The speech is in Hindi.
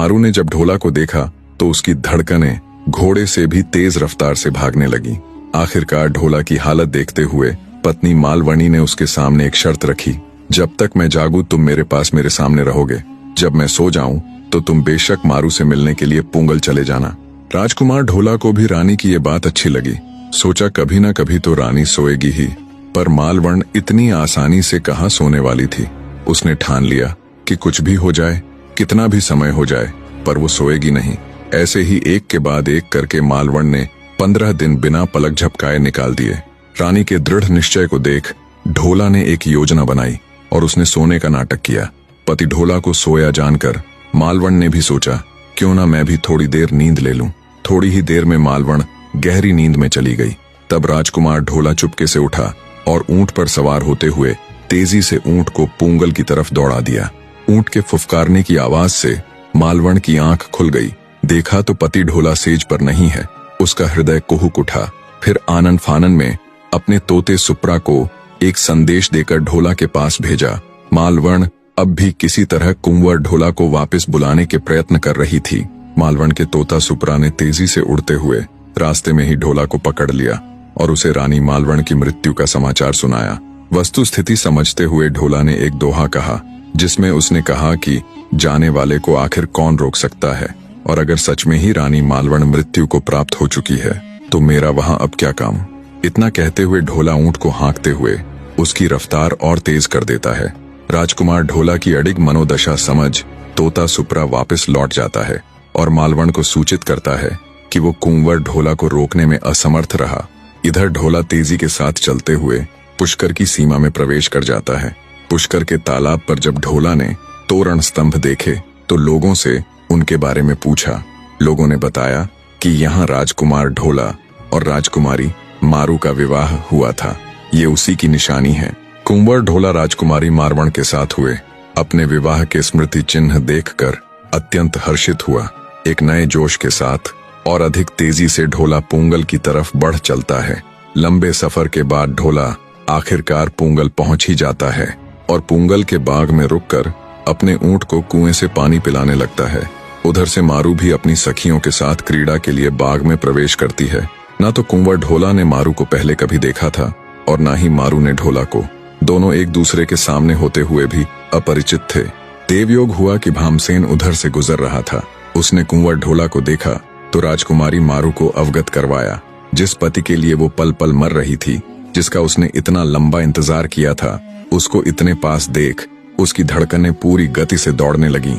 मारू ने जब ढोला को देखा तो उसकी धड़कनें घोड़े से भी तेज रफ्तार से भागने लगी। आखिरकार ढोला की हालत देखते हुए पत्नी मालवणी ने उसके सामने एक शर्त रखी, जब तक मैं जागूं तुम मेरे पास मेरे सामने रहोगे, जब मैं सो जाऊं तो तुम बेशक मारू से मिलने के लिए पुंगल चले जाना। राजकुमार ढोला को भी रानी की ये बात अच्छी लगी। सोचा कभी ना कभी तो रानी सोएगी ही, पर मालवण इतनी आसानी से कहाँ सोने वाली थी। उसने ठान लिया कि कुछ भी हो जाए, कितना भी समय हो जाए, पर वो सोएगी नहीं। ऐसे ही एक के बाद एक करके मालवण ने 15 दिन बिना पलक झपकाए निकाल दिए। रानी के दृढ़ निश्चय को देख ढोला ने एक योजना बनाई और उसने सोने का नाटक किया। पति ढोला को सोया जानकर मालवण ने भी सोचा, क्यों ना मैं भी थोड़ी देर नींद ले लूं। थोड़ी ही देर में मालवण गहरी नींद में चली गई। तब राजकुमार ढोला चुपके से उठा और ऊंट पर सवार होते हुए तेजी से ऊंट को पुंगल की तरफ दौड़ा दिया। ऊंट के फुफकारने की आवाज से मालवण की आंख खुल गई। देखा तो पति ढोला सेज पर नहीं है। उसका हृदय कुहुक उठा। फिर आनन फानन में अपने तोते सुप्रा को एक संदेश देकर ढोला के पास भेजा। मालवण अब भी किसी तरह कुंवर ढोला को वापस बुलाने के प्रयत्न कर रही थी। मालवण के तोता सुप्रा ने तेजी से उड़ते हुए रास्ते में ही ढोला को पकड़ लिया और उसे रानी मालवण की मृत्यु का समाचार सुनाया। वस्तु स्थिति समझते हुए ढोला ने एक दोहा कहा, जिसमें उसने कहा कि जाने वाले को आखिर कौन रोक सकता है, और अगर सच में ही रानी मालवण मृत्यु को प्राप्त हो चुकी है तो मेरा वहां अब क्या काम। इतना कहते हुए ढोला ऊंट को हाँकते हुए उसकी रफ्तार और तेज कर देता है। राजकुमार ढोला की अडिग मनोदशा समझ तोता सुप्रा वापस लौट जाता है और मालवण को सूचित करता है कि वो कुंवर ढोला को रोकने में असमर्थ रहा। इधर ढोला तेजी के साथ चलते हुए पुष्कर की सीमा में प्रवेश कर जाता है। पुष्कर के तालाब पर जब ढोला ने तोरण स्तंभ देखे तो लोगों से उनके बारे में पूछा। लोगों ने बताया कि यहाँ राजकुमार ढोला और राजकुमारी मारू का विवाह हुआ था। ये उसी की निशानी है। कुंवर ढोला राजकुमारी मारवण के साथ हुए अपने विवाह के स्मृति चिन्ह देखकर अत्यंत हर्षित हुआ। एक नए जोश के साथ और अधिक तेजी से ढोला पुंगल की तरफ बढ़ चलता है। लंबे सफर के बाद ढोला आखिरकार पुंगल पहुंच ही जाता है और पुंगल के बाग में रुककर अपने ऊंट को कुएं से पानी पिलाने लगता है। उधर से मारू भी अपनी सखियों के साथ क्रीड़ा के लिए बाग में प्रवेश करती है। ना तो कुंवर ढोला ने मारू को पहले कभी देखा था और ना ही मारू ने ढोला को। दोनों एक दूसरे के सामने होते हुए भी अपरिचित थे। देवयोग हुआ कि भामसेन उधर से गुजर रहा था। उसने कुंवर ढोला को देखा तो राजकुमारी मारू को अवगत करवाया। जिस पति के लिए वो पल पल मर रही थी, जिसका उसने इतना लंबा इंतजार किया था, उसको इतने पास देख उसकी धड़कनें पूरी गति से दौड़ने लगीं।